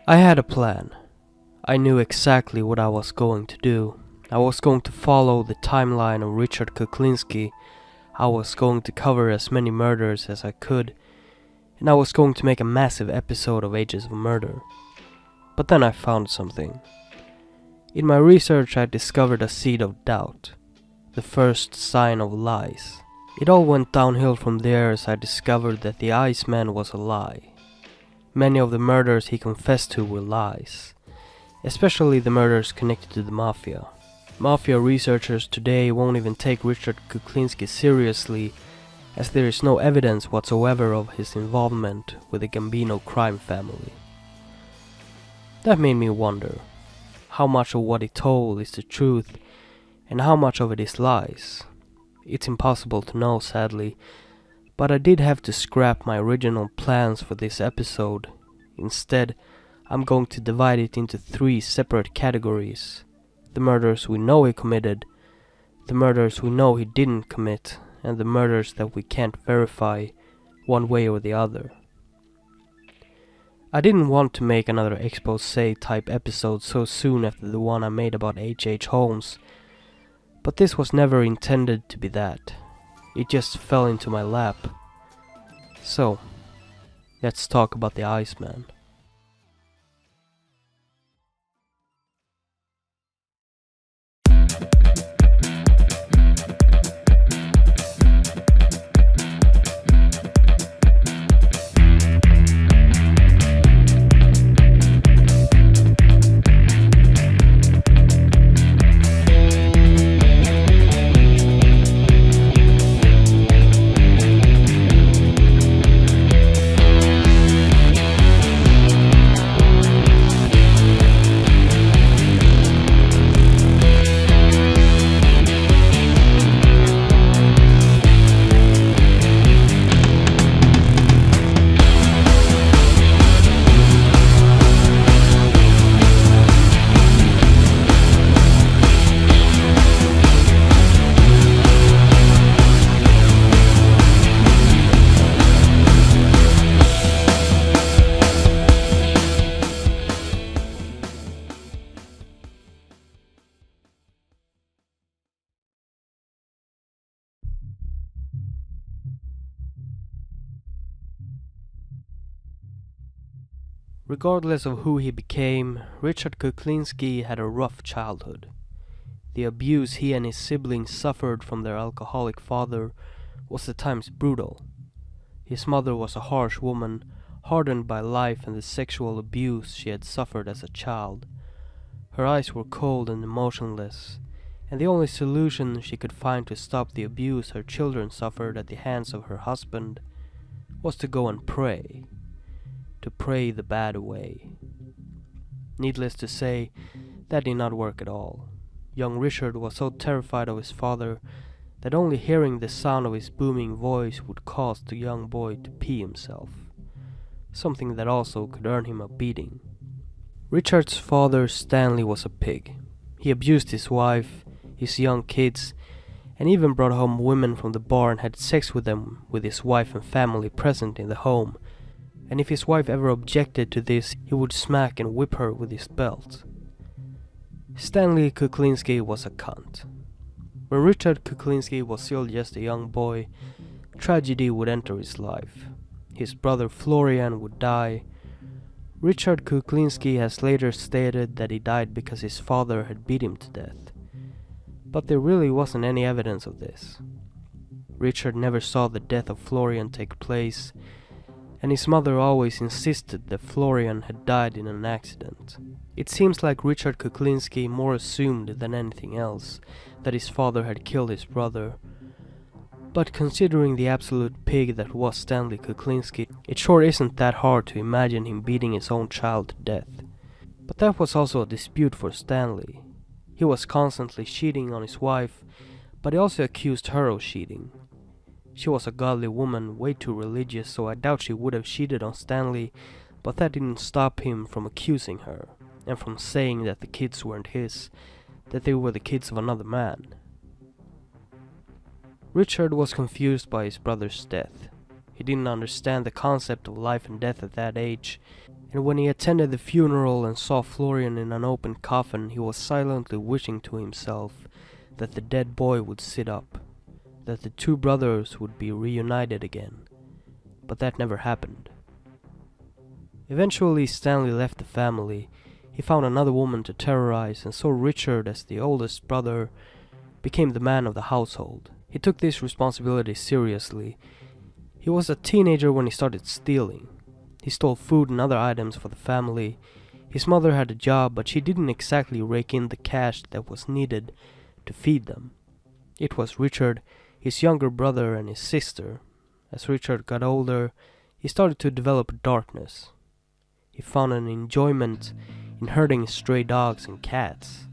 I had a plan. I knew exactly what I was going to do. I was going to follow the timeline of Richard Kuklinski. I was going to cover as many murders as I could, and I was going to make a massive episode of Ages of Murder. But then I found something. In my research I discovered a seed of doubt, the first sign of lies. It all went downhill from there as I discovered that the Iceman was a lie. Many of the murders he confessed to were lies, especially the murders connected to the Mafia. Mafia researchers today won't even take Richard Kuklinski seriously, as there is no evidence whatsoever of his involvement with the Gambino crime family. That made me wonder, how much of what he told is the truth and how much of it is lies? It's impossible to know, sadly, but I did have to scrap my original plans for this episode. Instead, I'm going to divide it into 3 separate categories: the murders we know he committed, the murders we know he didn't commit, and the murders that we can't verify one way or the other. I didn't want to make another expose type episode so soon after the one I made about H.H. Holmes, but this was never intended to be that. It just fell into my lap. So, let's talk about the Iceman. Regardless of who he became, Richard Kuklinski had a rough childhood. The abuse he and his siblings suffered from their alcoholic father was at times brutal. His mother was a harsh woman, hardened by life and the sexual abuse she had suffered as a child. Her eyes were cold and emotionless, and the only solution she could find to stop the abuse her children suffered at the hands of her husband was to go and pray. To pray the bad away. Needless to say, that did not work at all. Young Richard was so terrified of his father that only hearing the sound of his booming voice would cause the young boy to pee himself, something that also could earn him a beating. Richard's father, Stanley, was a pig. He abused his wife, his young kids, and even brought home women from the bar and had sex with them with his wife and family present in the home. And if his wife ever objected to this, he would smack and whip her with his belt. Stanley Kuklinski was a cunt. When Richard Kuklinski was still just a young boy, tragedy would enter his life. His brother Florian would die. Richard Kuklinski has later stated that he died because his father had beat him to death. But there really wasn't any evidence of this. Richard never saw the death of Florian take place, and his mother always insisted that Florian had died in an accident. It seems like Richard Kuklinski more assumed than anything else that his father had killed his brother. But considering the absolute pig that was Stanley Kuklinski, it sure isn't that hard to imagine him beating his own child to death. But that was also a dispute for Stanley. He was constantly cheating on his wife, but he also accused her of cheating. She was a godly woman, way too religious, so I doubt she would have cheated on Stanley, but that didn't stop him from accusing her, and from saying that the kids weren't his, that they were the kids of another man. Richard was confused by his brother's death. He didn't understand the concept of life and death at that age, and when he attended the funeral and saw Florian in an open coffin, he was silently wishing to himself that the dead boy would sit up, that the two brothers would be reunited again. But that never happened. Eventually Stanley left the family. He found another woman to terrorize, and so Richard, as the oldest brother, became the man of the household. He took this responsibility seriously. He was a teenager when he started stealing. He stole food and other items for the family. His mother had a job, but she didn't exactly rake in the cash that was needed to feed them. It was Richard, his younger brother, and his sister. As Richard got older, he started to develop darkness. He found an enjoyment in herding stray dogs and cats.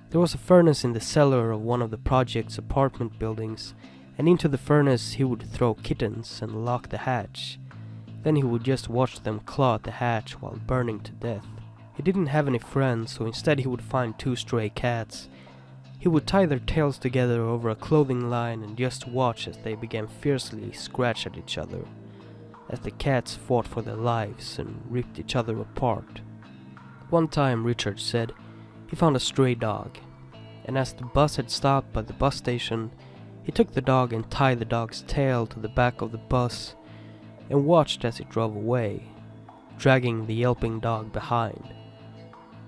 There was a furnace in the cellar of one of the project's apartment buildings, and into the furnace he would throw kittens and lock the hatch. Then he would just watch them claw at the hatch while burning to death. He didn't have any friends, so instead he would find two stray cats. He would tie their tails together over a clothing line and just watch as they began fiercely scratch at each other, as the cats fought for their lives and ripped each other apart. One time, Richard said, he found a stray dog, and as the bus had stopped by the bus station, he took the dog and tied the dog's tail to the back of the bus and watched as it drove away, dragging the yelping dog behind.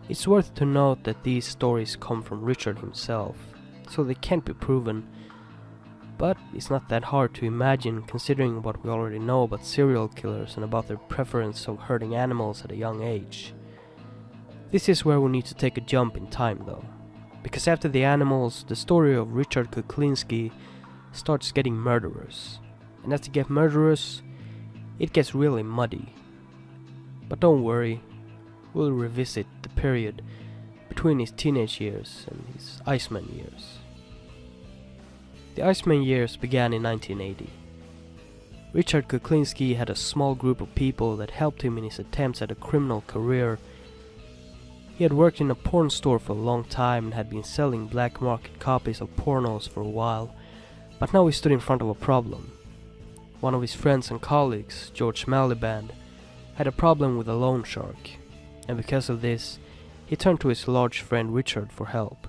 It's worth to note that these stories come from Richard himself, so they can't be proven, but it's not that hard to imagine considering what we already know about serial killers and about their preference of hurting animals at a young age. This is where we need to take a jump in time though, because after the animals, the story of Richard Kuklinski starts getting murderous, and as they get murderous, it gets really muddy. But don't worry, we'll revisit the period between his teenage years and his Iceman years. The Iceman years began in 1980. Richard Kuklinski had a small group of people that helped him in his attempts at a criminal career. He had worked in a porn store for a long time and had been selling black market copies of pornos for a while, but now he stood in front of a problem. One of his friends and colleagues, George Maliband, had a problem with a loan shark, and because of this, he turned to his large friend Richard for help.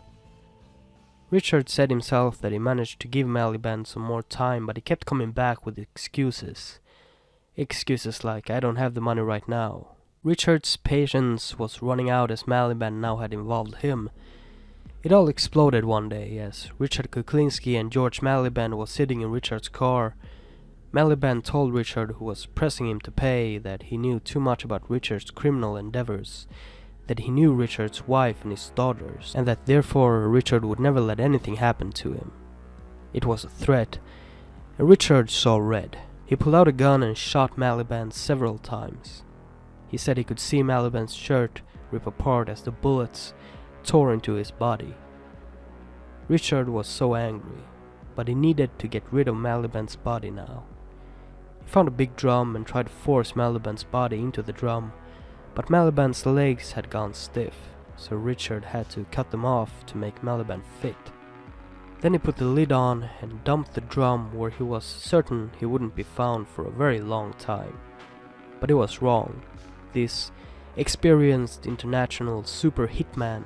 Richard said himself that he managed to give Maliband some more time, but he kept coming back with excuses. Excuses like, I don't have the money right now. Richard's patience was running out as Maliband now had involved him. It all exploded one day as Richard Kuklinski and George Maliband was sitting in Richard's car. Maliband told Richard, who was pressing him to pay, that he knew too much about Richard's criminal endeavors, that he knew Richard's wife and his daughters, and that therefore Richard would never let anything happen to him. It was a threat, and Richard saw red. He pulled out a gun and shot Maliband several times. He said he could see Maliband's shirt rip apart as the bullets tore into his body. Richard was so angry, but he needed to get rid of Maliband's body now. He found a big drum and tried to force Maliband's body into the drum, but Maliband's legs had gone stiff, so Richard had to cut them off to make Maliband fit. Then he put the lid on and dumped the drum where he was certain he wouldn't be found for a very long time. But he was wrong. This experienced international super hitman,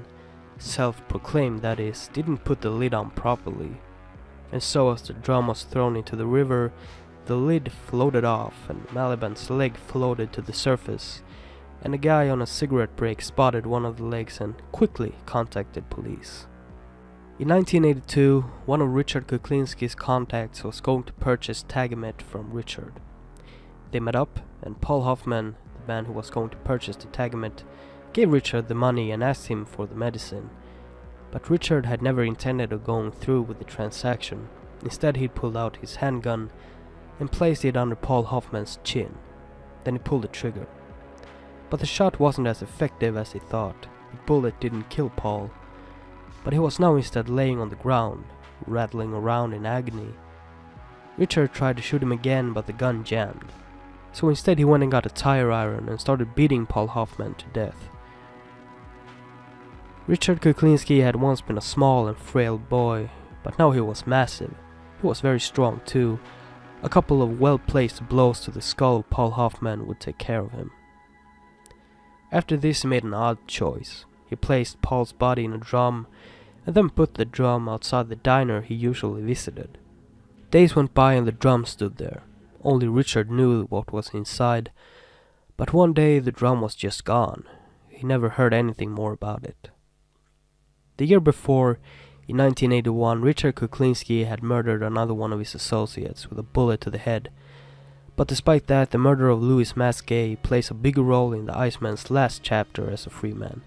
self-proclaimed that is, didn't put the lid on properly. And so as the drum was thrown into the river, the lid floated off and Maliband's leg floated to the surface, and a guy on a cigarette break spotted one of the legs and quickly contacted police. In 1982, one of Richard Kuklinski's contacts was going to purchase Tagamet from Richard. They met up, and Paul Hoffman, the man who was going to purchase the Tagamet, gave Richard the money and asked him for the medicine. But Richard had never intended of going through with the transaction. Instead, he pulled out his handgun and placed it under Paul Hoffman's chin. Then he pulled the trigger. But the shot wasn't as effective as he thought. The bullet didn't kill Paul, but he was now instead laying on the ground, rattling around in agony. Richard tried to shoot him again, but the gun jammed. So instead he went and got a tire iron and started beating Paul Hoffman to death. Richard Kuklinski had once been a small and frail boy, but now he was massive. He was very strong too, A couple of well-placed blows to the skull of Paul Hoffman would take care of him. After this, he made an odd choice. He placed Paul's body in a drum and then put the drum outside the diner he usually visited. Days went by and the drum stood there. Only Richard knew what was inside, but one day the drum was just gone. He never heard anything more about it. The year before, in 1981, Richard Kuklinski had murdered another one of his associates with a bullet to the head. But despite that, the murder of Louis Masquet plays a bigger role in the Iceman's last chapter as a free man,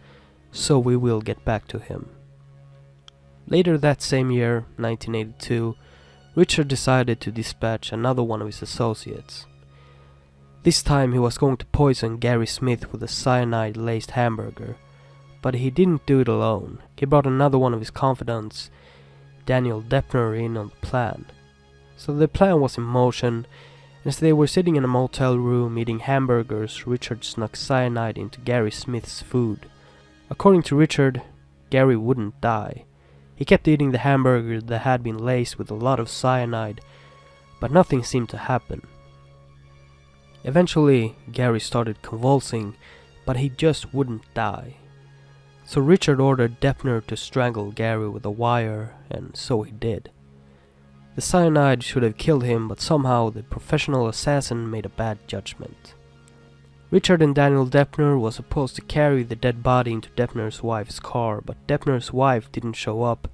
so we will get back to him. Later that same year, 1982, Richard decided to dispatch another one of his associates. This time he was going to poison Gary Smith with a cyanide-laced hamburger, but he didn't do it alone. He brought another one of his confidants, Daniel Deppner, in on the plan. So the plan was in motion. As they were sitting in a motel room eating hamburgers, Richard snuck cyanide into Gary Smith's food. According to Richard, Gary wouldn't die. He kept eating the hamburger that had been laced with a lot of cyanide, but nothing seemed to happen. Eventually, Gary started convulsing, but he just wouldn't die. So Richard ordered Deppner to strangle Gary with a wire, and so he did. The cyanide should have killed him, but somehow the professional assassin made a bad judgment. Richard and Daniel Deppner was supposed to carry the dead body into Deppner's wife's car, but Deppner's wife didn't show up,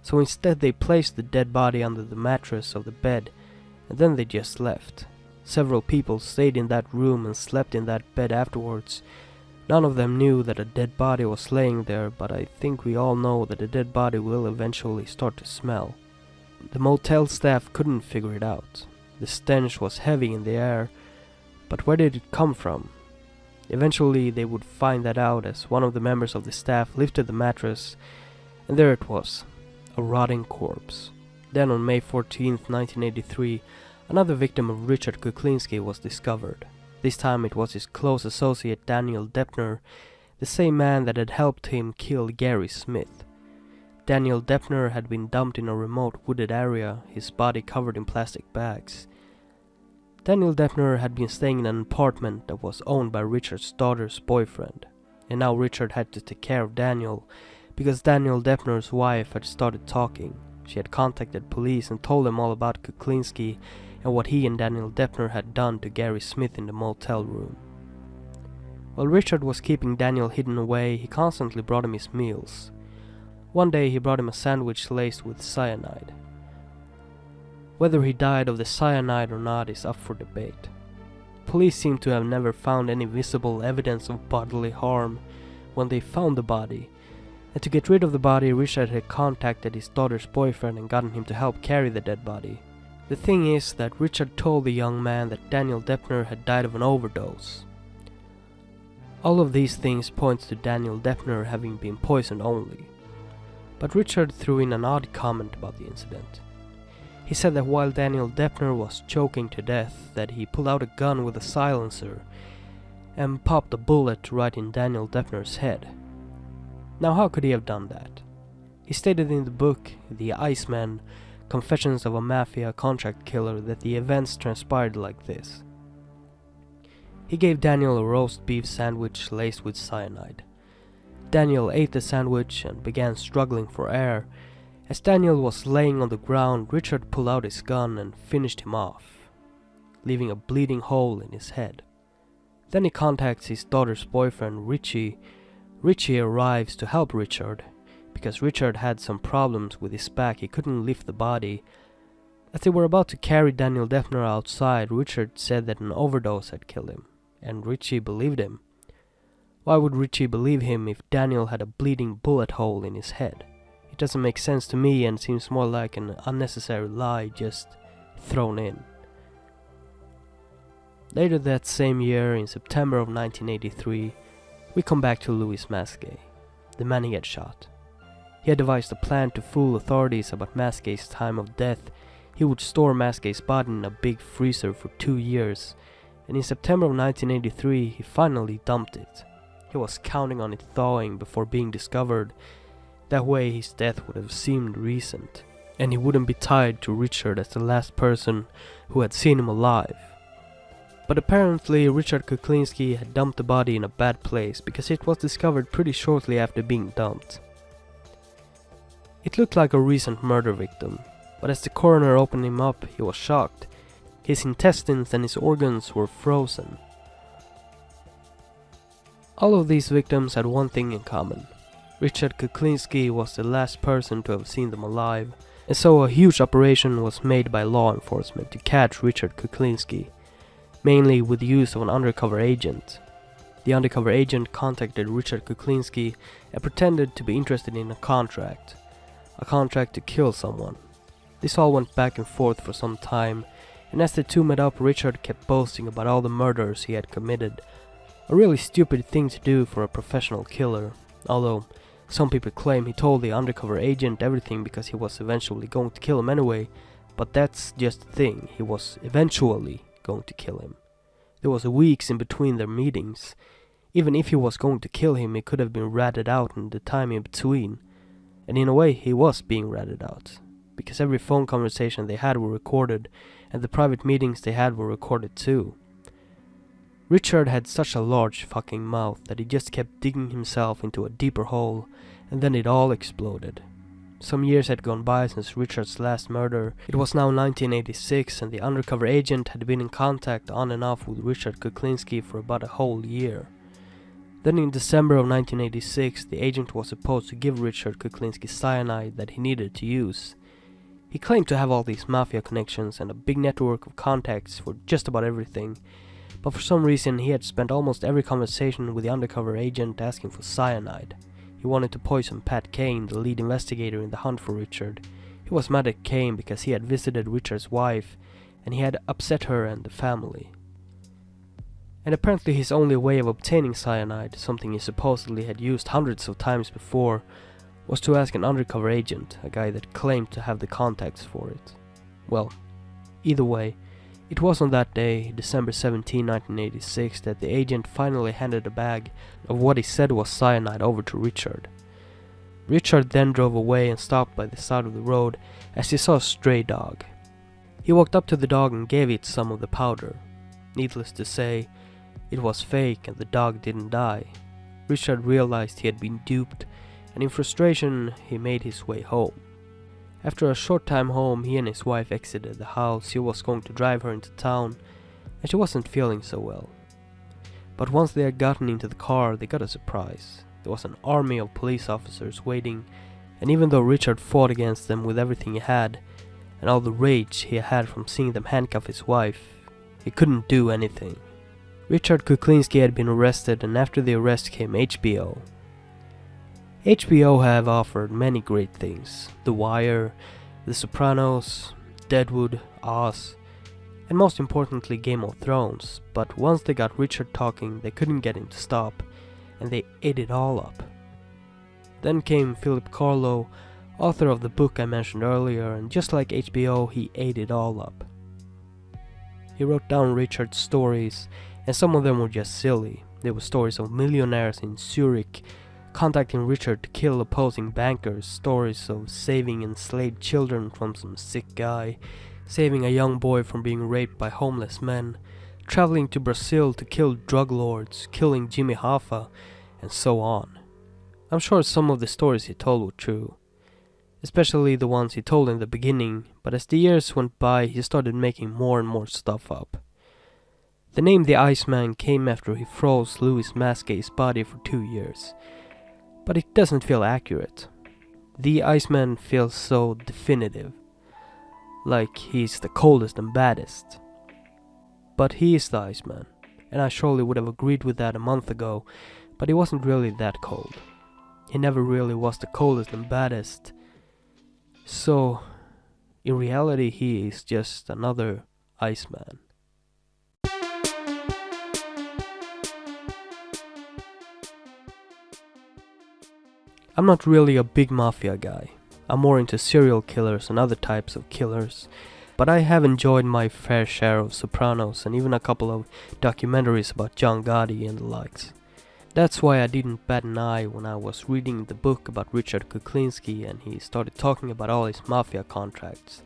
so instead they placed the dead body under the mattress of the bed, and then they just left. Several people stayed in that room and slept in that bed afterwards. None of them knew that a dead body was laying there, but I think we all know that a dead body will eventually start to smell. The motel staff couldn't figure it out. The stench was heavy in the air, but where did it come from? Eventually they would find that out as one of the members of the staff lifted the mattress, and there it was, a rotting corpse. Then on May 14th, 1983, another victim of Richard Kuklinski was discovered. This time it was his close associate Daniel Deppner, the same man that had helped him kill Gary Smith. Daniel Deppner had been dumped in a remote wooded area, his body covered in plastic bags. Daniel Deppner had been staying in an apartment that was owned by Richard's daughter's boyfriend, and now Richard had to take care of Daniel, because Daniel Deppner's wife had started talking. She had contacted police and told them all about Kuklinski and what he and Daniel Deppner had done to Gary Smith in the motel room. While Richard was keeping Daniel hidden away, he constantly brought him his meals. One day he brought him a sandwich laced with cyanide. Whether he died of the cyanide or not is up for debate. Police seem to have never found any visible evidence of bodily harm when they found the body, and to get rid of the body, Richard had contacted his daughter's boyfriend and gotten him to help carry the dead body. The thing is that Richard told the young man that Daniel Deppner had died of an overdose. All of these things point to Daniel Deppner having been poisoned only. But Richard threw in an odd comment about the incident. He said that while Daniel Deppner was choking to death, that he pulled out a gun with a silencer and popped a bullet right in Daniel Deppner's head. Now how could he have done that? He stated in the book, The Iceman, Confessions of a Mafia Contract Killer, that the events transpired like this. He gave Daniel a roast beef sandwich laced with cyanide. Daniel ate the sandwich and began struggling for air. As Daniel was laying on the ground, Richard pulled out his gun and finished him off, leaving a bleeding hole in his head. Then he contacts his daughter's boyfriend, Richie. Richie arrives to help Richard. Because Richard had some problems with his back, he couldn't lift the body. As they were about to carry Daniel Deppner outside, Richard said that an overdose had killed him, and Richie believed him. Why would Richie believe him if Daniel had a bleeding bullet hole in his head? It doesn't make sense to me and seems more like an unnecessary lie just thrown in. Later that same year, in September of 1983, we come back to Louis Masquet, the man he had shot. He had devised a plan to fool authorities about Masquet's time of death. He would store Masquet's body in a big freezer for 2 years, and in September of 1983 he finally dumped it. He was counting on it thawing before being discovered. That way his death would have seemed recent. and he wouldn't be tied to Richard as the last person who had seen him alive. But apparently Richard Kuklinski had dumped the body in a bad place because it was discovered pretty shortly after being dumped. It looked like a recent murder victim, but as the coroner opened him up, he was shocked. His intestines and his organs were frozen. All of these victims had one thing in common. Richard Kuklinski was the last person to have seen them alive, and so a huge operation was made by law enforcement to catch Richard Kuklinski, mainly with the use of an undercover agent. The undercover agent contacted Richard Kuklinski and pretended to be interested in a contract to kill someone. This all went back and forth for some time, and as the two met up, Richard kept boasting about all the murders he had committed. A really stupid thing to do for a professional killer, although some people claim he told the undercover agent everything because he was eventually going to kill him anyway, but that's just the thing, he was eventually going to kill him. There was weeks in between their meetings. Even if he was going to kill him, he could have been ratted out in the time in between. And in a way, he was being ratted out, because every phone conversation they had were recorded, and the private meetings they had were recorded too. Richard had such a large fucking mouth that he just kept digging himself into a deeper hole, and then it all exploded. Some years had gone by since Richard's last murder. It was now 1986, and the undercover agent had been in contact on and off with Richard Kuklinski for about a whole year. Then in December of 1986, the agent was supposed to give Richard Kuklinski cyanide that he needed to use. He claimed to have all these mafia connections and a big network of contacts for just about everything, but for some reason he had spent almost every conversation with the undercover agent asking for cyanide. He wanted to poison Pat Kane, the lead investigator in the hunt for Richard. He was mad at Kane because he had visited Richard's wife and he had upset her and the family. And apparently his only way of obtaining cyanide, something he supposedly had used hundreds of times before, was to ask an undercover agent, a guy that claimed to have the contacts for it. Well, either way, it was on that day, December 17, 1986, that the agent finally handed a bag of what he said was cyanide over to Richard. Richard then drove away and stopped by the side of the road as he saw a stray dog. He walked up to the dog and gave it some of the powder. Needless to say, it was fake and the dog didn't die. Richard realized he had been duped, and in frustration he made his way home. After a short time home, he and his wife exited the house. He was going to drive her into town, and she wasn't feeling so well. But once they had gotten into the car, they got a surprise. There was an army of police officers waiting, and even though Richard fought against them with everything he had, and all the rage he had from seeing them handcuff his wife, he couldn't do anything. Richard Kuklinski had been arrested, and after the arrest came HBO. HBO have offered many great things: The Wire, The Sopranos, Deadwood, Oz, and most importantly Game of Thrones, but once they got Richard talking they couldn't get him to stop, and they ate it all up. Then came Philip Carlo, author of the book I mentioned earlier, and just like HBO, he ate it all up. He wrote down Richard's stories, and some of them were just silly. There were stories of millionaires in Zurich contacting Richard to kill opposing bankers, stories of saving enslaved children from some sick guy, saving a young boy from being raped by homeless men, traveling to Brazil to kill drug lords, killing Jimmy Hoffa, and so on. I'm sure some of the stories he told were true, especially the ones he told in the beginning, but as the years went by he started making more and more stuff up. The name the Iceman came after he froze Louis Masque's body for 2 years. But it doesn't feel accurate. The Iceman feels so definitive, like he's the coldest and baddest. But he is the Iceman, and I surely would have agreed with that a month ago, but he wasn't really that cold. He never really was the coldest and baddest. So, in reality he is just another Iceman. I'm not really a big mafia guy. I'm more into serial killers and other types of killers, but I have enjoyed my fair share of Sopranos and even a couple of documentaries about John Gotti and the likes. That's why I didn't bat an eye when I was reading the book about Richard Kuklinski and he started talking about all his mafia contracts.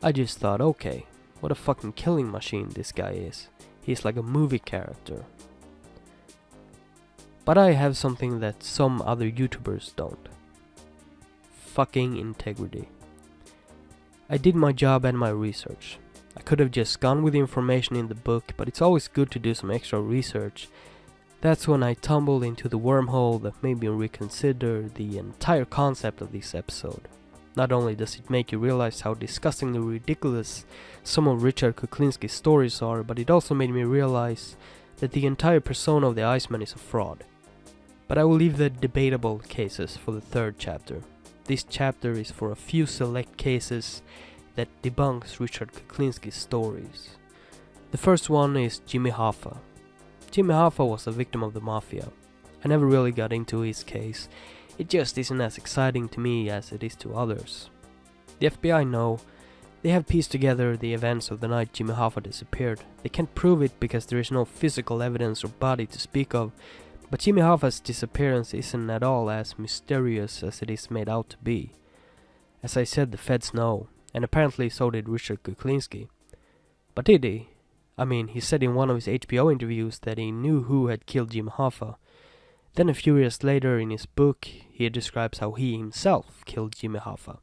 I just thought, okay, what a fucking killing machine this guy is. He's like a movie character. But I have something that some other YouTubers don't. Fucking integrity. I did my job and my research. I could have just gone with the information in the book, but it's always good to do some extra research. That's when I tumbled into the wormhole that made me reconsider the entire concept of this episode. Not only does it make you realize how disgustingly ridiculous some of Richard Kuklinski's stories are, but it also made me realize that the entire persona of the Iceman is a fraud. But I will leave the debatable cases for the third chapter. This chapter is for a few select cases that debunks Richard Kuklinski's stories. The first one is Jimmy Hoffa. Jimmy Hoffa was a victim of the mafia. I never really got into his case. It just isn't as exciting to me as it is to others. The FBI know. They have pieced together the events of the night Jimmy Hoffa disappeared. They can't prove it because there is no physical evidence or body to speak of, but Jimmy Hoffa's disappearance isn't at all as mysterious as it is made out to be. As I said, the feds know, and apparently so did Richard Kuklinski. But did he? I mean, he said in one of his HBO interviews that he knew who had killed Jimmy Hoffa. Then a few years later in his book, he describes how he himself killed Jimmy Hoffa.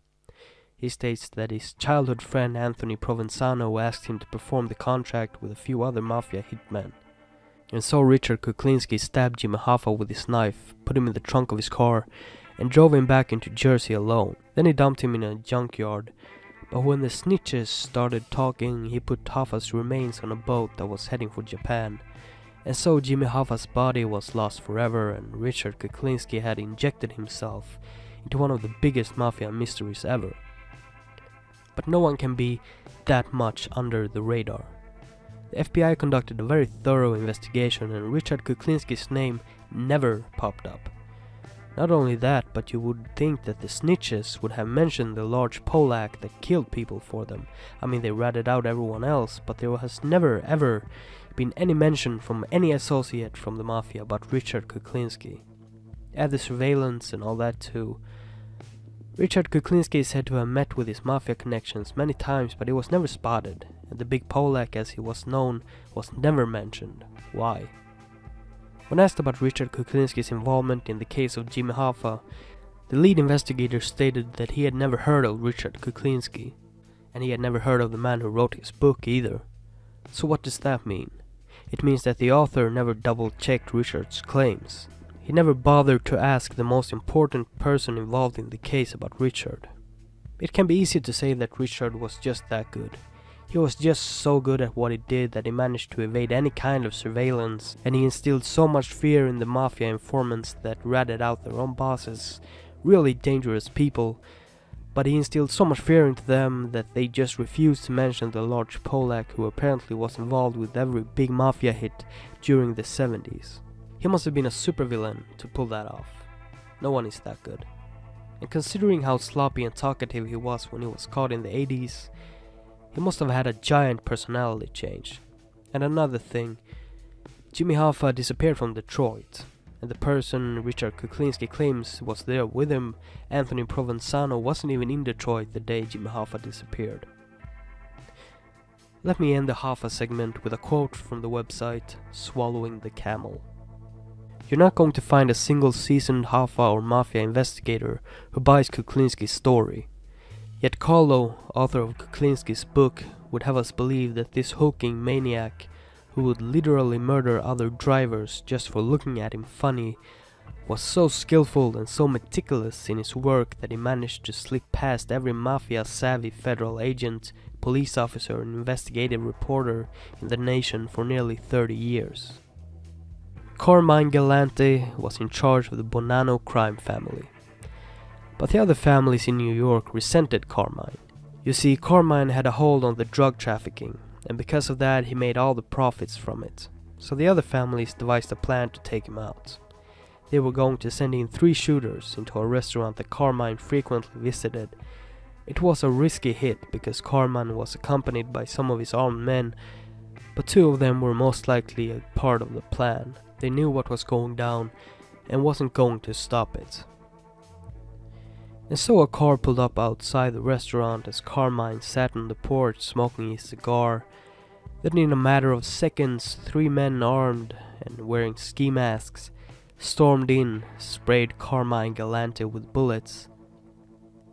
He states that his childhood friend Anthony Provenzano asked him to perform the contract with a few other mafia hitmen. And so Richard Kuklinski stabbed Jimmy Hoffa with his knife, put him in the trunk of his car, and drove him back into Jersey alone. Then he dumped him in a junkyard. But when the snitches started talking, he put Hoffa's remains on a boat that was heading for Japan. And so Jimmy Hoffa's body was lost forever, and Richard Kuklinski had injected himself into one of the biggest mafia mysteries ever. But no one can be that much under the radar. The FBI conducted a very thorough investigation and Richard Kuklinski's name never popped up. Not only that, but you would think that the snitches would have mentioned the large Polak that killed people for them. I mean, they ratted out everyone else, but there has never ever been any mention from any associate from the mafia about Richard Kuklinski. Add the surveillance and all that too. Richard Kuklinski is said to have met with his mafia connections many times, but he was never spotted, and the Big Polak, as he was known, was never mentioned. Why? When asked about Richard Kuklinski's involvement in the case of Jimmy Hoffa, the lead investigator stated that he had never heard of Richard Kuklinski, and he had never heard of the man who wrote his book either. So what does that mean? It means that the author never double-checked Richard's claims. He never bothered to ask the most important person involved in the case about Richard. It can be easy to say that Richard was just that good. He was just so good at what he did that he managed to evade any kind of surveillance, and he instilled so much fear in the mafia informants that ratted out their own bosses, really dangerous people, but he instilled so much fear into them that they just refused to mention the large Polak who apparently was involved with every big mafia hit during the 70s. He must have been a supervillain to pull that off. No one is that good. And considering how sloppy and talkative he was when he was caught in the 80s, he must have had a giant personality change. And another thing, Jimmy Hoffa disappeared from Detroit, and the person Richard Kuklinski claims was there with him, Anthony Provenzano, wasn't even in Detroit the day Jimmy Hoffa disappeared. Let me end the Hoffa segment with a quote from the website Swallowing the Camel. You're not going to find a single seasoned Hoffa or mafia investigator who buys Kuklinski's story. Yet Carlo, author of Kuklinski's book, would have us believe that this hulking maniac, who would literally murder other drivers just for looking at him funny, was so skillful and so meticulous in his work that he managed to slip past every mafia-savvy federal agent, police officer and investigative reporter in the nation for nearly 30 years. Carmine Galante was in charge of the Bonanno crime family. But the other families in New York resented Carmine. You see, Carmine had a hold on the drug trafficking, and because of that he made all the profits from it. So the other families devised a plan to take him out. They were going to send in 3 shooters into a restaurant that Carmine frequently visited. It was a risky hit because Carmine was accompanied by some of his armed men, but 2 of them were most likely a part of the plan. They knew what was going down and wasn't going to stop it. And so a car pulled up outside the restaurant as Carmine sat on the porch smoking his cigar. Then in a matter of seconds, 3 men armed and wearing ski masks stormed in, sprayed Carmine Galante with bullets,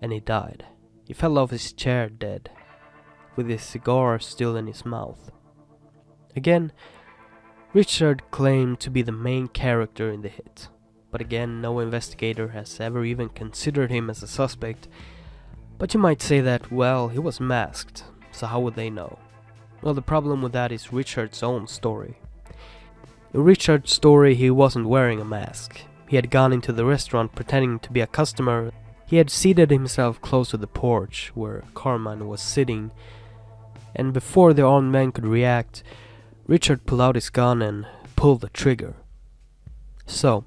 and he died. He fell off his chair dead, with his cigar still in his mouth. Again, Richard claimed to be the main character in the hit, but again, no investigator has ever even considered him as a suspect. But you might say that, well, he was masked, so how would they know? Well, the problem with that is Richard's own story. In Richard's story, he wasn't wearing a mask. He had gone into the restaurant pretending to be a customer. He had seated himself close to the porch where Carmine was sitting, and before the armed men could react, Richard pulled out his gun and pulled the trigger. So,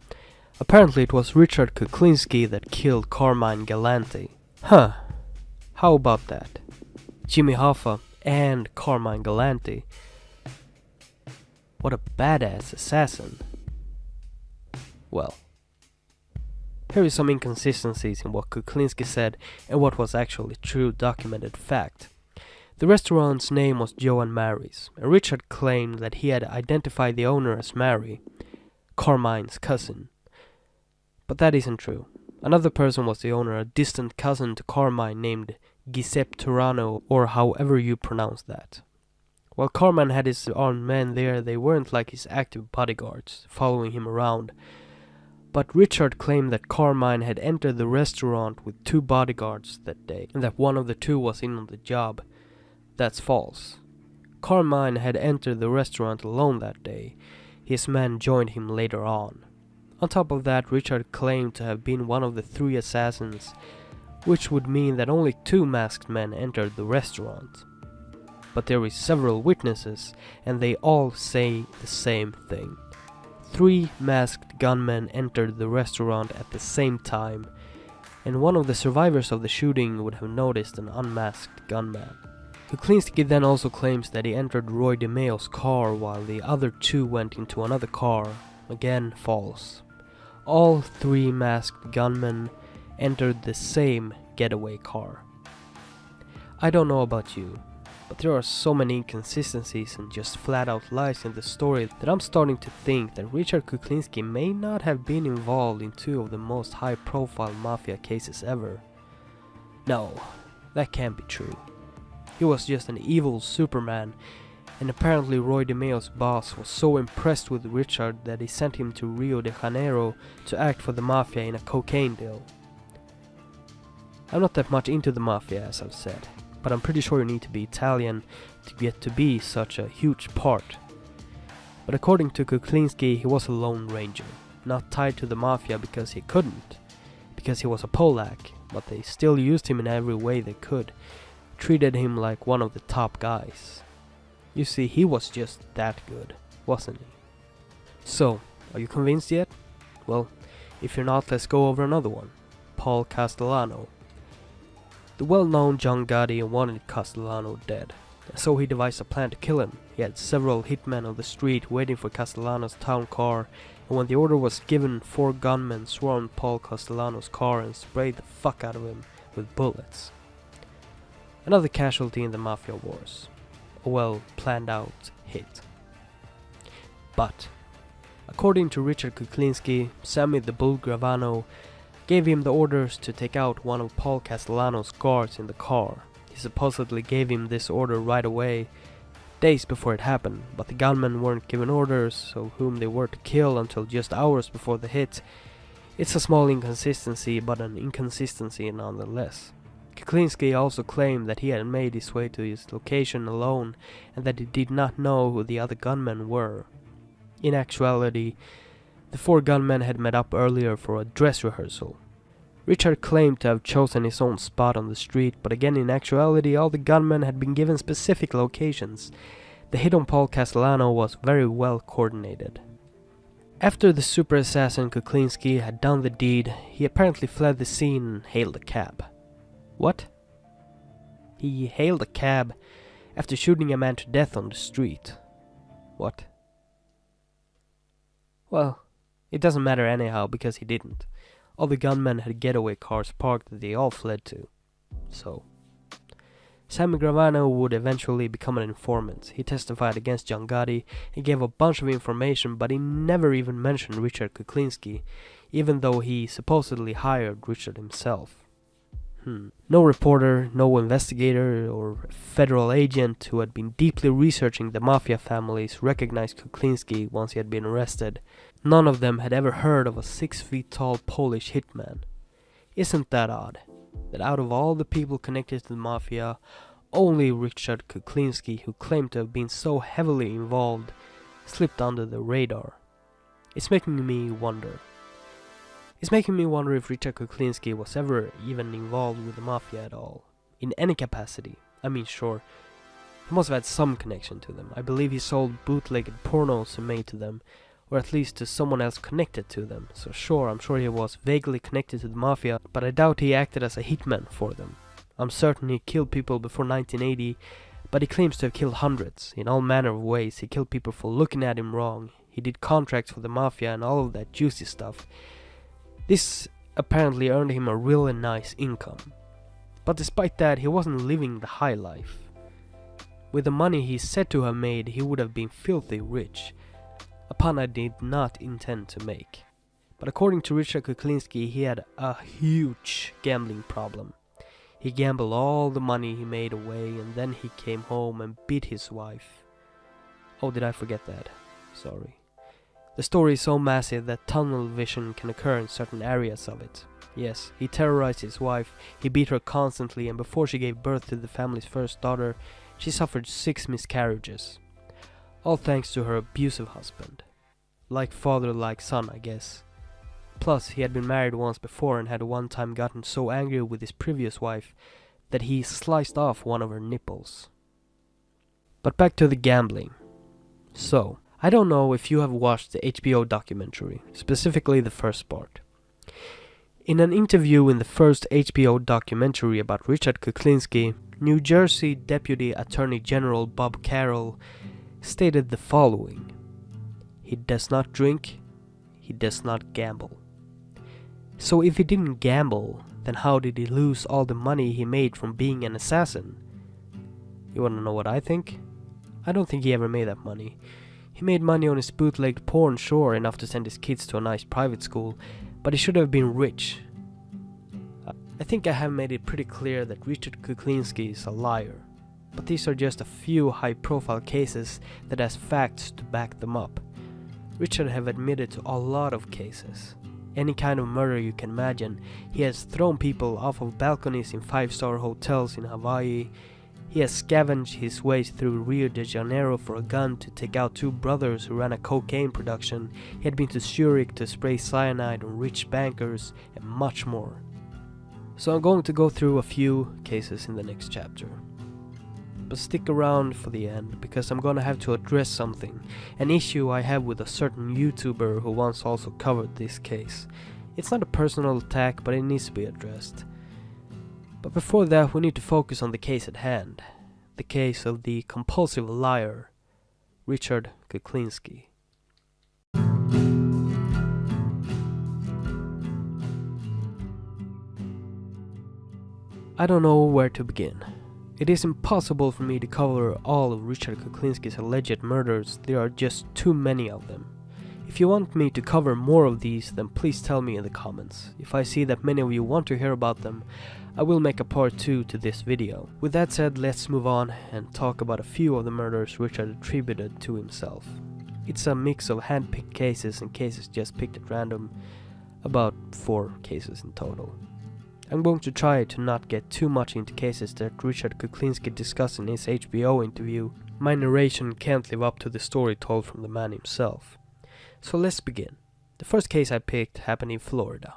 apparently it was Richard Kuklinski that killed Carmine Galante. Huh, how about that? Jimmy Hoffa and Carmine Galante. What a badass assassin. Well, here is some inconsistencies in what Kuklinski said and what was actually true documented fact. The restaurant's name was Joe and Mary's, and Richard claimed that he had identified the owner as Mary, Carmine's cousin. But that isn't true. Another person was the owner, a distant cousin to Carmine named Giuseppe Turano, or however you pronounce that. While Carmine had his armed men there, they weren't like his active bodyguards, following him around. But Richard claimed that Carmine had entered the restaurant with 2 bodyguards that day, and that one of the 2 was in on the job. That's false. Carmine had entered the restaurant alone that day. His men joined him later on. On top of that, Richard claimed to have been one of the 3 assassins, which would mean that only 2 masked men entered the restaurant. But there is several witnesses, and they all say the same thing. 3 masked gunmen entered the restaurant at the same time, and one of the survivors of the shooting would have noticed an unmasked gunman. Kuklinski then also claims that he entered Roy DeMeo's car while the other 2 went into another car. Again, false. All 3 masked gunmen entered the same getaway car. I don't know about you, but there are so many inconsistencies and just flat out lies in the story that I'm starting to think that Richard Kuklinski may not have been involved in 2 of the most high profile mafia cases ever. No, that can't be true. He was just an evil Superman, and apparently Roy DeMeo's boss was so impressed with Richard that he sent him to Rio de Janeiro to act for the mafia in a cocaine deal. I'm not that much into the mafia, as I've said, but I'm pretty sure you need to be Italian to get to be such a huge part. But according to Kuklinski, he was a lone ranger, not tied to the mafia because he couldn't, because he was a Polak, but they still used him in every way they could, treated him like one of the top guys. You see, he was just that good, wasn't he? So, are you convinced yet? Well, if you're not, let's go over another one. Paul Castellano. The well-known John Gotti wanted Castellano dead, so he devised a plan to kill him. He had several hitmen on the street waiting for Castellano's town car, and when the order was given, 4 gunmen swarmed Paul Castellano's car and sprayed the fuck out of him with bullets. Another casualty in the mafia wars. A well-planned-out hit. But, according to Richard Kuklinski, Sammy the Bull Gravano gave him the orders to take out one of Paul Castellano's guards in the car. He supposedly gave him this order right away, days before it happened, but the gunmen weren't given orders of whom they were to kill until just hours before the hit. It's a small inconsistency, but an inconsistency nonetheless. Kuklinski also claimed that he had made his way to his location alone and that he did not know who the other gunmen were. In actuality, the 4 gunmen had met up earlier for a dress rehearsal. Richard claimed to have chosen his own spot on the street, but again in actuality all the gunmen had been given specific locations. The hit on Paul Castellano was very well coordinated. After the super assassin Kuklinski had done the deed, he apparently fled the scene and hailed a cab. What? He hailed a cab after shooting a man to death on the street. What? Well, it doesn't matter anyhow because he didn't. All the gunmen had getaway cars parked that they all fled to. So, Sammy Gravano would eventually become an informant. He testified against John Gotti and gave a bunch of information, but he never even mentioned Richard Kuklinski, even though he supposedly hired Richard himself. No reporter, no investigator or federal agent who had been deeply researching the mafia families recognized Kuklinski once he had been arrested. None of them had ever heard of a 6-feet-tall Polish hitman. Isn't that odd? That out of all the people connected to the mafia, only Richard Kuklinski, who claimed to have been so heavily involved, slipped under the radar. It's making me wonder if Richard Kuklinski was ever even involved with the mafia at all, in any capacity. I mean, sure, he must have had some connection to them. I believe he sold bootlegged pornos he made to them, or at least to someone else connected to them. So sure, I'm sure he was vaguely connected to the mafia, but I doubt he acted as a hitman for them. I'm certain he killed people before 1980, but he claims to have killed hundreds, in all manner of ways. He killed people for looking at him wrong. He did contracts for the mafia and all of that juicy stuff. This apparently earned him a really nice income. But despite that, he wasn't living the high life. With the money he's said to have made, he would have been filthy rich, a pun I did not intend to make. But according to Richard Kuklinski, he had a huge gambling problem. He gambled all the money he made away, and then he came home and beat his wife. Oh, did I forget that? Sorry. The story is so massive that tunnel vision can occur in certain areas of it. Yes, he terrorized his wife, he beat her constantly, and before she gave birth to the family's first daughter, she suffered 6 miscarriages. All thanks to her abusive husband. Like father, like son, I guess. Plus, he had been married once before and had one time gotten so angry with his previous wife that he sliced off one of her nipples. But back to the gambling. So, I don't know if you have watched the HBO documentary, specifically the first part. In an interview in the first HBO documentary about Richard Kuklinski, New Jersey Deputy Attorney General Bob Carroll stated the following: "He does not drink, he does not gamble." So if he didn't gamble, then how did he lose all the money he made from being an assassin? You wanna know what I think? I don't think he ever made that money. He made money on his bootlegged porn, sure, enough to send his kids to a nice private school, but he should have been rich. I think I have made it pretty clear that Richard Kuklinski is a liar, but these are just a few high-profile cases that has facts to back them up. Richard have admitted to a lot of cases. Any kind of murder you can imagine. He has thrown people off of balconies in 5-star hotels in Hawaii. He has scavenged his way through Rio de Janeiro for a gun to take out 2 brothers who ran a cocaine production. He had been to Zurich to spray cyanide on rich bankers, and much more. So I'm going to go through a few cases in the next chapter. But stick around for the end, because I'm gonna have to address something, an issue I have with a certain YouTuber who once also covered this case. It's not a personal attack, but it needs to be addressed. But before that, we need to focus on the case at hand. The case of the compulsive liar, Richard Kuklinski. I don't know where to begin. It is impossible for me to cover all of Richard Kuklinski's alleged murders. There are just too many of them. If you want me to cover more of these, then please tell me in the comments. If I see that many of you want to hear about them, I will make a part 2 to this video. With that said, let's move on and talk about a few of the murders Richard attributed to himself. It's a mix of hand-picked cases and cases just picked at random, about 4 cases in total. I'm going to try to not get too much into cases that Richard Kuklinski discussed in his HBO interview. My narration can't live up to the story told from the man himself. So let's begin. The first case I picked happened in Florida.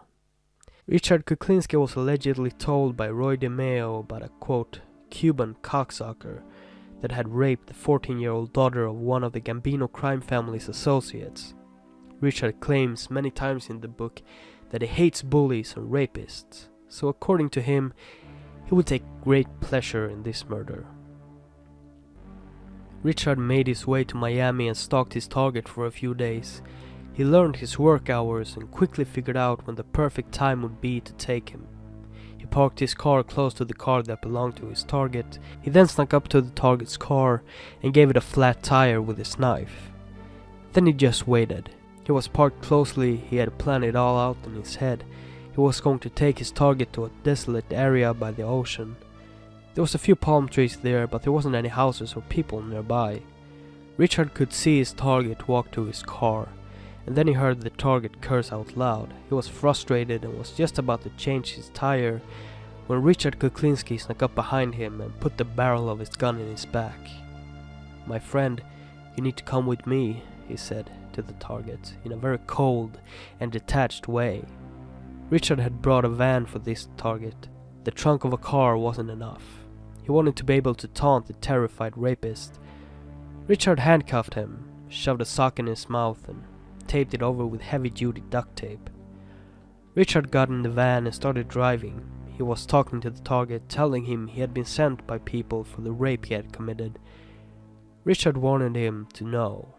Richard Kuklinski was allegedly told by Roy DeMeo about a, quote, Cuban cocksucker that had raped the 14-year-old daughter of one of the Gambino crime family's associates. Richard claims many times in the book that he hates bullies and rapists, so according to him, he would take great pleasure in this murder. Richard made his way to Miami and stalked his target for a few days. He learned his work hours and quickly figured out when the perfect time would be to take him. He parked his car close to the car that belonged to his target. He then snuck up to the target's car and gave it a flat tire with his knife. Then he just waited. He was parked closely, he had planned it all out in his head. He was going to take his target to a desolate area by the ocean. There was a few palm trees there, but there wasn't any houses or people nearby. Richard could see his target walk to his car, and then he heard the target curse out loud. He was frustrated and was just about to change his tire when Richard Kuklinski snuck up behind him and put the barrel of his gun in his back. "My friend, you need to come with me," he said to the target in a very cold and detached way. Richard had brought a van for this target. The trunk of a car wasn't enough. He wanted to be able to taunt the terrified rapist. Richard handcuffed him, shoved a sock in his mouth and taped it over with heavy-duty duct tape. Richard got in the van and started driving. He was talking to the target, telling him he had been sent by people for the rape he had committed. Richard wanted him to know.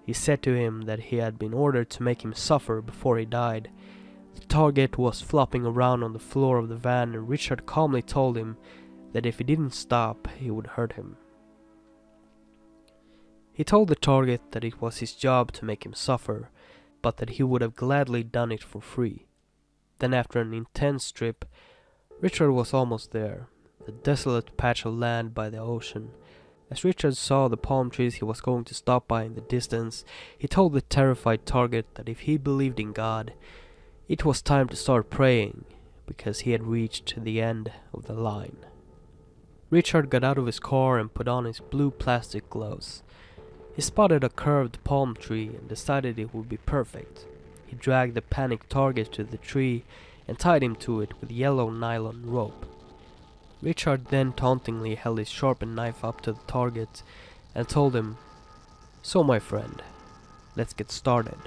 He said to him that he had been ordered to make him suffer before he died. The target was flopping around on the floor of the van, and Richard calmly told him that if he didn't stop, he would hurt him. He told the target that it was his job to make him suffer, but that he would have gladly done it for free. Then after an intense trip, Richard was almost there, the desolate patch of land by the ocean. As Richard saw the palm trees he was going to stop by in the distance, he told the terrified target that if he believed in God, it was time to start praying, because he had reached the end of the line. Richard got out of his car and put on his blue plastic gloves. He spotted a curved palm tree and decided it would be perfect. He dragged the panicked target to the tree and tied him to it with yellow nylon rope. Richard then tauntingly held his sharpened knife up to the target and told him, "So my friend, let's get started."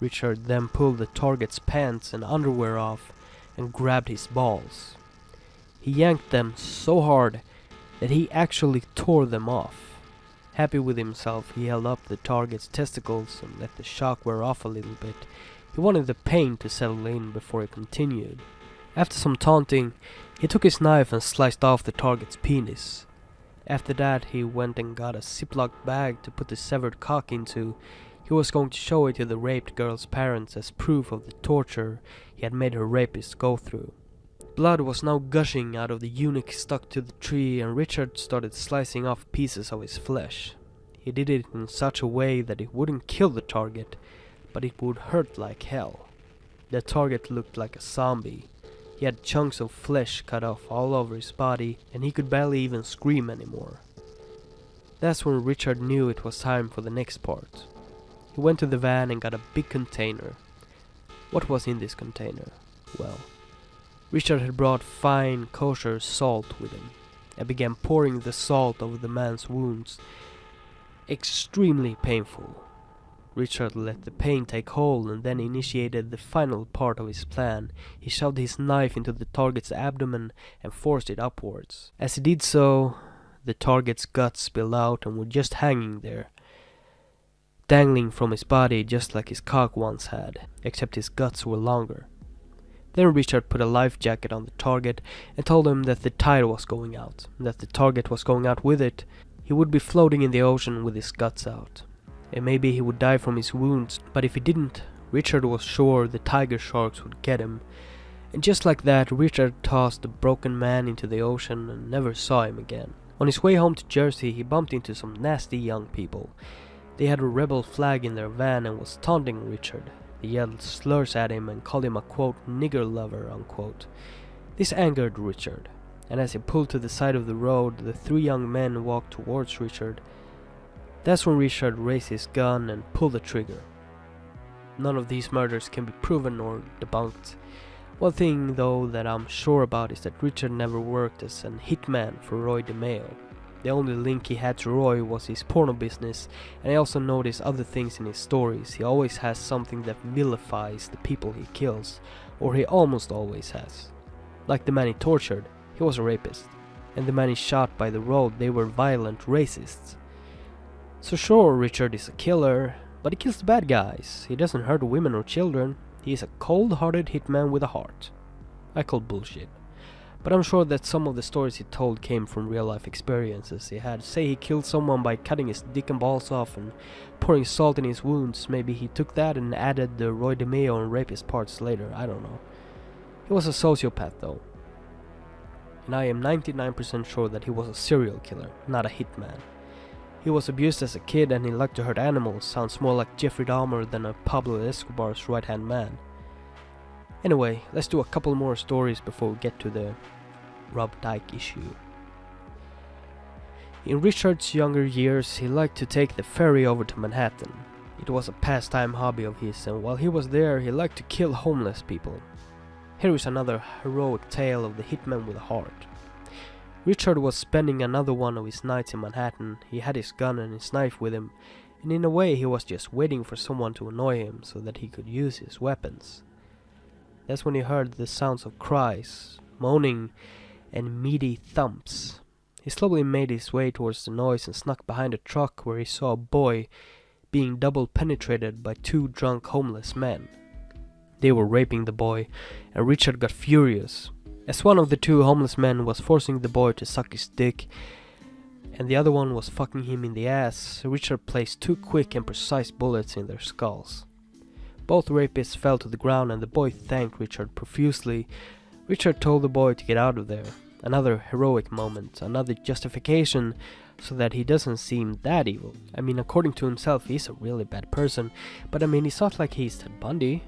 Richard then pulled the target's pants and underwear off and grabbed his balls. He yanked them so hard that he actually tore them off. Happy with himself, he held up the target's testicles and let the shock wear off a little bit. He wanted the pain to settle in before he continued. After some taunting, he took his knife and sliced off the target's penis. After that, he went and got a Ziploc bag to put the severed cock into. He was going to show it to the raped girl's parents as proof of the torture he had made her rapist go through. Blood was now gushing out of the eunuch stuck to the tree, and Richard started slicing off pieces of his flesh. He did it in such a way that it wouldn't kill the target, but it would hurt like hell. The target looked like a zombie. He had chunks of flesh cut off all over his body, and he could barely even scream anymore. That's when Richard knew it was time for the next part. He went to the van and got a big container. What was in this container? Well, Richard had brought fine kosher salt with him and began pouring the salt over the man's wounds. Extremely painful. Richard let the pain take hold and then initiated the final part of his plan. He shoved his knife into the target's abdomen and forced it upwards. As he did so, the target's guts spilled out and were just hanging there, dangling from his body just like his cock once had, except his guts were longer. Then Richard put a life jacket on the target and told him that the tide was going out, and that the target was going out with it. He would be floating in the ocean with his guts out. And maybe he would die from his wounds, but if he didn't, Richard was sure the tiger sharks would get him. And just like that, Richard tossed the broken man into the ocean and never saw him again. On his way home to Jersey, he bumped into some nasty young people. They had a rebel flag in their van and was taunting Richard. They yelled slurs at him and called him a quote nigger lover unquote. This angered Richard, and as he pulled to the side of the road, the three young men walked towards Richard. That's when Richard raised his gun and pulled the trigger. None of these murders can be proven or debunked. One thing though that I'm sure about is that Richard never worked as an hitman for Roy DeMeo. The only link he had to Roy was his porno business, and I also noticed other things in his stories. He always has something that vilifies the people he kills, or he almost always has. Like the man he tortured, he was a rapist, and the man he shot by the road, they were violent racists. So sure, Richard is a killer, but he kills the bad guys. He doesn't hurt women or children. He is a cold-hearted hitman with a heart. I call bullshit. But I'm sure that some of the stories he told came from real-life experiences he had. Say he killed someone by cutting his dick and balls off and pouring salt in his wounds. Maybe he took that and added the Roy DeMeo and rapist parts later. I don't know. He was a sociopath though. And I am 99% sure that he was a serial killer, not a hitman. He was abused as a kid and he liked to hurt animals. Sounds more like Jeffrey Dahmer than a Pablo Escobar's right-hand man. Anyway, let's do a couple more stories before we get to the Rob Dyke issue. In Richard's younger years, he liked to take the ferry over to Manhattan. It was a pastime hobby of his, and while he was there, he liked to kill homeless people. Here is another heroic tale of the hitman with a heart. Richard was spending another one of his nights in Manhattan. He had his gun and his knife with him, and in a way he was just waiting for someone to annoy him so that he could use his weapons. That's when he heard the sounds of cries, moaning, and meaty thumps. He slowly made his way towards the noise and snuck behind a truck where he saw a boy being double penetrated by two drunk homeless men. They were raping the boy, and Richard got furious. As one of the two homeless men was forcing the boy to suck his dick, and the other one was fucking him in the ass, Richard placed two quick and precise bullets in their skulls. Both rapists fell to the ground and the boy thanked Richard profusely. Richard told the boy to get out of there. Another heroic moment, another justification so that he doesn't seem that evil. I mean, according to himself, he's a really bad person, but I mean, he's not like he's Ted Bundy.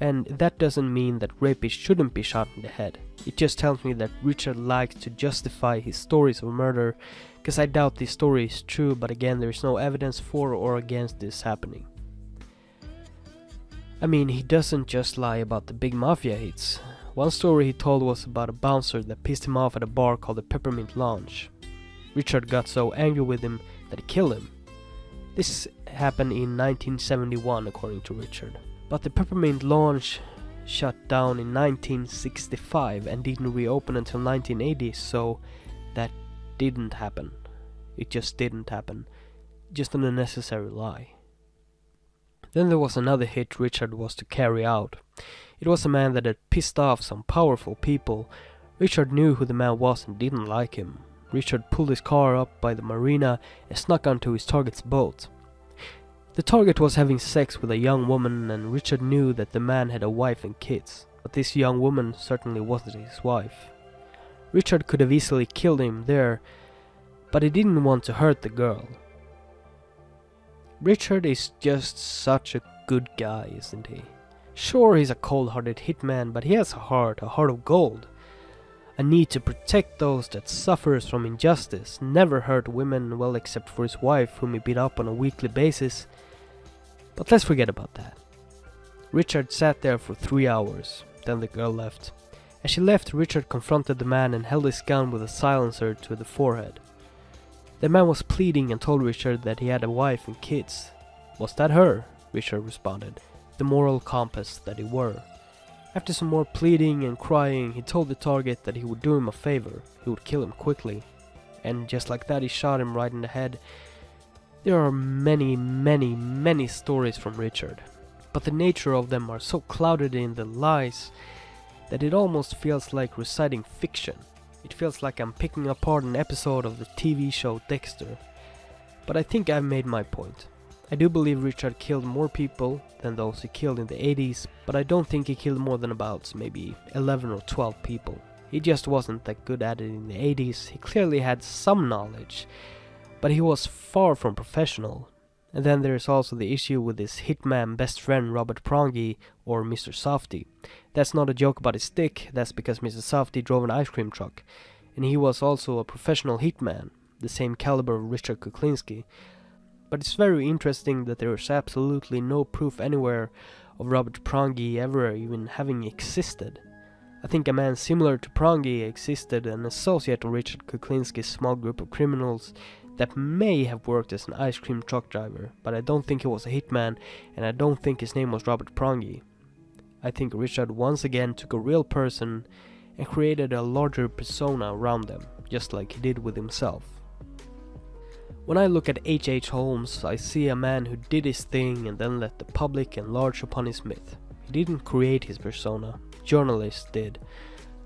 And that doesn't mean that rapists shouldn't be shot in the head. It just tells me that Richard likes to justify his stories of murder, because I doubt this story is true, but again, there is no evidence for or against this happening. I mean, he doesn't just lie about the big mafia hits. One story he told was about a bouncer that pissed him off at a bar called the Peppermint Lounge. Richard got so angry with him that he killed him. This happened in 1971 according to Richard. But the Peppermint Lounge shut down in 1965 and didn't reopen until 1980, so that didn't happen. It just didn't happen. Just an unnecessary lie. Then there was another hit Richard was to carry out. It was a man that had pissed off some powerful people. Richard knew who the man was and didn't like him. Richard pulled his car up by the marina and snuck onto his target's boat. The target was having sex with a young woman, and Richard knew that the man had a wife and kids, but this young woman certainly wasn't his wife. Richard could have easily killed him there, but he didn't want to hurt the girl. Richard is just such a good guy, isn't he? Sure, he's a cold-hearted hitman, but he has a heart of gold. A need to protect those that suffers from injustice, never hurt women, well except for his wife whom he beat up on a weekly basis. But let's forget about that. Richard sat there for 3 hours, then the girl left. As she left, Richard confronted the man and held his gun with a silencer to the forehead. The man was pleading and told Richard that he had a wife and kids. Was that her? Richard responded, the moral compass that he were. After some more pleading and crying, he told the target that he would do him a favor, he would kill him quickly. And just like that, he shot him right in the head. There are many stories from Richard, but the nature of them are so clouded in the lies that it almost feels like reciting fiction. It feels like I'm picking apart an episode of the TV show Dexter. But I think I've made my point. I do believe Richard killed more people than those he killed in the 80s, but I don't think he killed more than about maybe 11 or 12 people. He just wasn't that good at it in the 80s. He clearly had some knowledge, but he was far from professional. And then there's also the issue with his hitman best friend Robert Prongi, or Mr. Softy. That's not a joke about his stick, that's because Mr. Softy drove an ice cream truck. And he was also a professional hitman, the same caliber of Richard Kuklinski. But it's very interesting that there is absolutely no proof anywhere of Robert Prongi ever even having existed. I think a man similar to Prongi existed, an associate of Richard Kuklinski's small group of criminals that may have worked as an ice cream truck driver, but I don't think he was a hitman, and I don't think his name was Robert Prongi. I think Richard once again took a real person and created a larger persona around them, just like he did with himself. When I look at H.H. Holmes, I see a man who did his thing and then let the public enlarge upon his myth. He didn't create his persona, journalists did.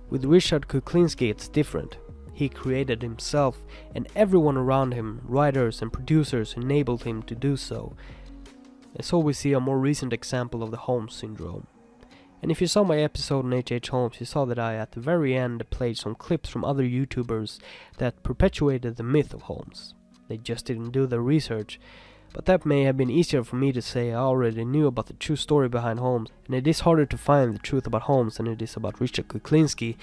With Richard Kuklinski it's different. He created himself, and everyone around him, writers and producers, enabled him to do so. And so we see a more recent example of the Holmes syndrome. And if you saw my episode on H.H. Holmes, you saw that I at the very end played some clips from other YouTubers that perpetuated the myth of Holmes. They just didn't do their research, but that may have been easier for me to say. I already knew about the true story behind Holmes, and it is harder to find the truth about Holmes than it is about Richard Kuklinski.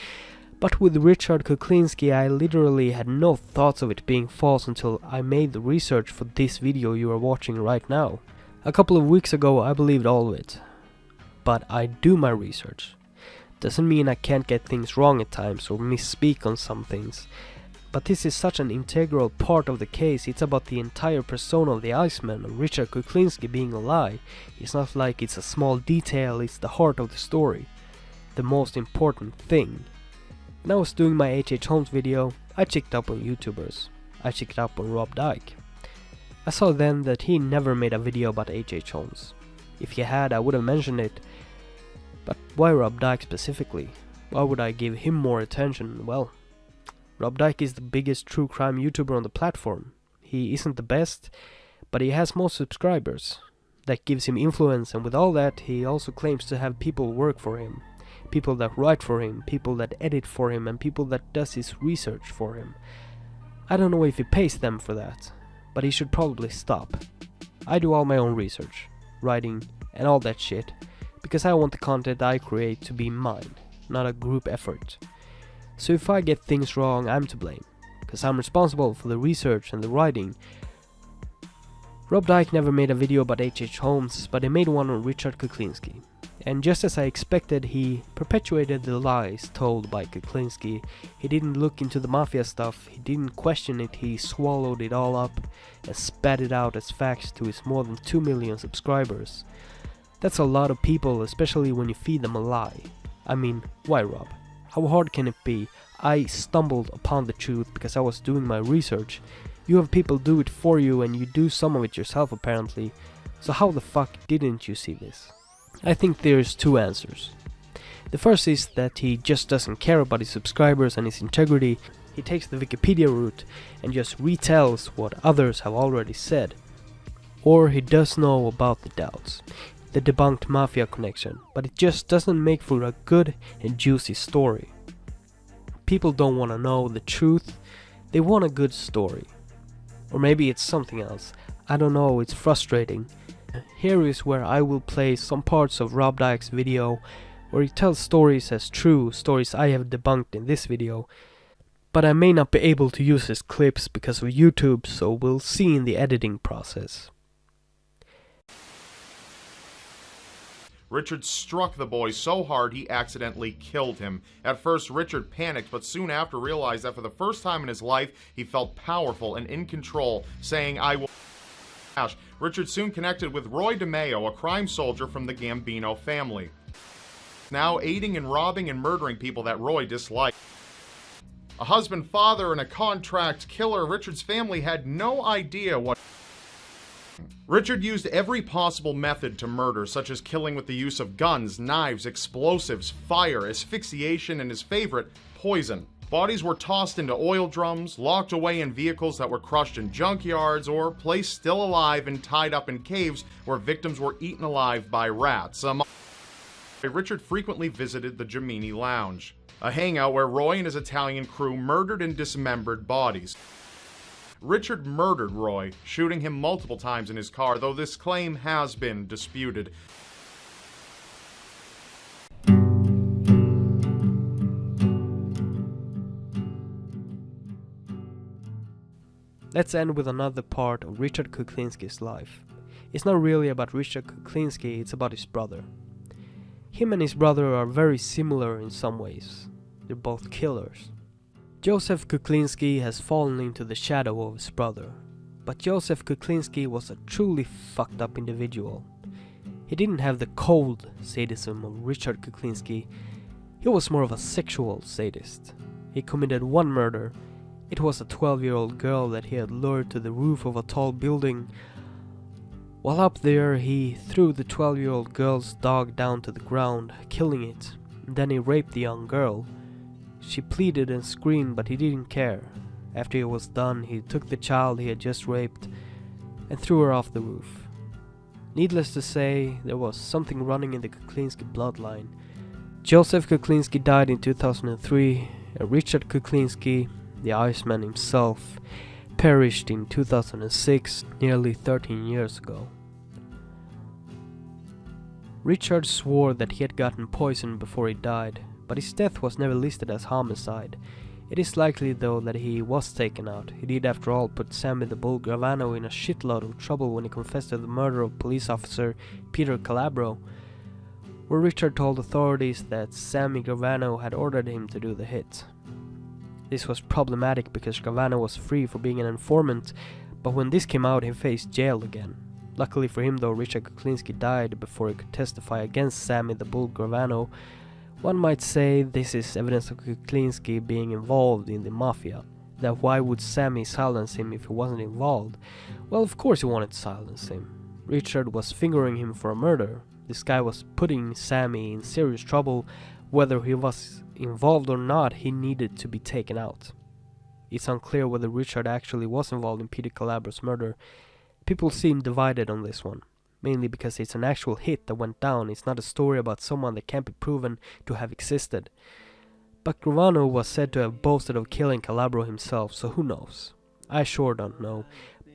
But with Richard Kuklinski, I literally had no thoughts of it being false until I made the research for this video you are watching right now. A couple of weeks ago I believed all of it. But I do my research. Doesn't mean I can't get things wrong at times or misspeak on some things. But this is such an integral part of the case. It's about the entire persona of the Iceman and Richard Kuklinski being a lie. It's not like it's a small detail, it's the heart of the story. The most important thing. When I was doing my H.H. Holmes video, I checked up on YouTubers. I checked up on Rob Dyke. I saw then that he never made a video about H.H. Holmes. If he had, I would have mentioned it. But why Rob Dyke specifically? Why would I give him more attention? Well, Rob Dyke is the biggest true crime YouTuber on the platform. He isn't the best, but he has most subscribers. That gives him influence, and with all that, he also claims to have people work for him. People that write for him, people that edit for him, and people that does his research for him. I don't know if he pays them for that, but he should probably stop. I do all my own research, writing, and all that shit, because I want the content I create to be mine, not a group effort. So if I get things wrong, I'm to blame, because I'm responsible for the research and the writing. Rob Dyke never made a video about H.H. Holmes, but he made one on Richard Kuklinski. And just as I expected, he perpetuated the lies told by Kuklinski. He didn't look into the mafia stuff, he didn't question it, he swallowed it all up and spat it out as facts to his more than 2 million subscribers. That's a lot of people, especially when you feed them a lie. I mean, why, Rob? How hard can it be? I stumbled upon the truth because I was doing my research. You have people do it for you and you do some of it yourself apparently. So how the fuck didn't you see this? I think there's two answers. The first is that he just doesn't care about his subscribers and his integrity. He takes the Wikipedia route and just retells what others have already said. Or he does know about the doubts, the debunked mafia connection, but it just doesn't make for a good and juicy story. People don't want to know the truth, they want a good story. Or maybe it's something else. I don't know, it's frustrating. Here is where I will play some parts of Rob Dyke's video where he tells stories as true, stories I have debunked in this video. But I may not be able to use his clips because of YouTube, so we'll see in the editing process. Richard struck the boy so hard he accidentally killed him. At first, Richard panicked, but soon after realized that for the first time in his life, he felt powerful and in control, saying, "I will." Richard soon connected with Roy DeMeo, a crime soldier from the Gambino family, now aiding and robbing and murdering people that Roy disliked. A husband, father, and a contract killer, Richard's family had no idea what. Richard used every possible method to murder, such as killing with the use of guns, knives, explosives, fire, asphyxiation, and his favorite, poison. Bodies were tossed into oil drums, locked away in vehicles that were crushed in junkyards, or placed still alive and tied up in caves where victims were eaten alive by rats. Richard frequently visited the Gemini lounge, a hangout where Roy and his Italian crew murdered and dismembered bodies. Richard murdered Roy, shooting him multiple times in his car, though this claim has been disputed. Let's end with another part of Richard Kuklinski's life. It's not really about Richard Kuklinski, it's about his brother. Him and his brother are very similar in some ways. They're both killers. Joseph Kuklinski has fallen into the shadow of his brother, but Joseph Kuklinski was a truly fucked up individual. He didn't have the cold sadism of Richard Kuklinski, he was more of a sexual sadist. He committed one murder, It was a 12-year-old girl that he had lured to the roof of a tall building. While up there, he threw the 12-year-old girl's dog down to the ground, killing it. Then he raped the young girl. She pleaded and screamed, but he didn't care. After he was done, he took the child he had just raped and threw her off the roof. Needless to say, there was something running in the Kuklinski bloodline. Joseph Kuklinski died in 2003, and Richard Kuklinski, the Iceman himself, perished in 2006, nearly 13 years ago. Richard swore that he had gotten poisoned before he died, but his death was never listed as homicide. It is likely though that he was taken out. He did after all put Sammy the Bull Gravano in a shitload of trouble when he confessed to the murder of police officer Peter Calabro, where Richard told authorities that Sammy Gravano had ordered him to do the hit. This was problematic because Gravano was free for being an informant, but when this came out he faced jail again. Luckily for him though, Richard Kuklinski died before he could testify against Sammy the Bull Gravano. One might say this is evidence of Kuklinski being involved in the mafia. That why would Sammy silence him if he wasn't involved? Well, of course he wanted to silence him. Richard was fingering him for a murder. This guy was putting Sammy in serious trouble. Whether he was involved or not, he needed to be taken out. It's unclear whether Richard actually was involved in Peter Calabro's murder. People seem divided on this one, mainly because it's an actual hit that went down. It's not a story about someone that can't be proven to have existed. But Gravano was said to have boasted of killing Calabro himself, so who knows? I sure don't know,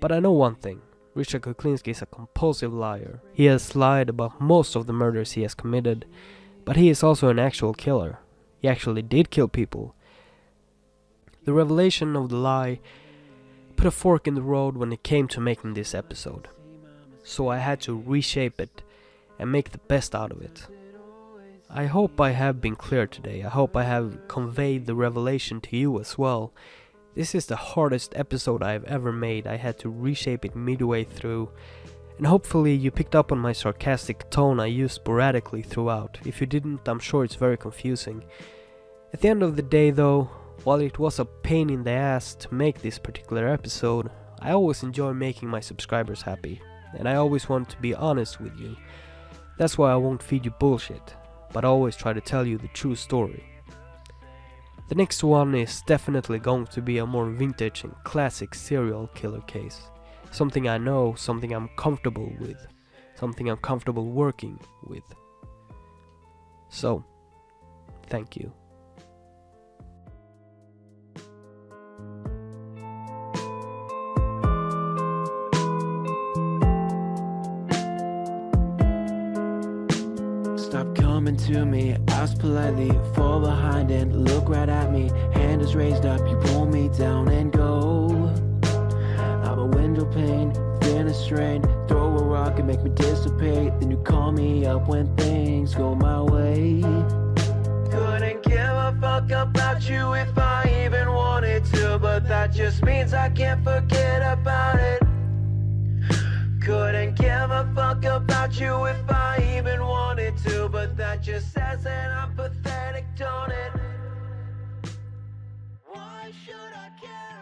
but I know one thing. Richard Kuklinski is a compulsive liar. He has lied about most of the murders he has committed, but he is also an actual killer. He actually did kill people. The revelation of the lie put a fork in the road when it came to making this episode. So I had to reshape it and make the best out of it. I hope I have been clear today. I hope I have conveyed the revelation to you as well. This is the hardest episode I have ever made. I had to reshape it midway through. And hopefully you picked up on my sarcastic tone I used sporadically throughout. If you didn't, I'm sure it's very confusing. At the end of the day though, while it was a pain in the ass to make this particular episode, I always enjoy making my subscribers happy. And I always want to be honest with you. That's why I won't feed you bullshit, but I always try to tell you the true story. The next one is definitely going to be a more vintage and classic serial killer case. Something I know, something I'm comfortable with, something I'm comfortable working with. So, thank you. Stop coming to me, ask politely, fall behind and look right at me. Hand is raised up, you pull me down and go. I'm a window pane, thin and strained. Throw a rock and make me dissipate. Then you call me up when things go my way. Couldn't give a fuck about you if I even wanted to, but that just means I can't forget about it. Couldn't give a fuck about you if I even wanted to, but that just says that I'm pathetic, don't it? Why should I care?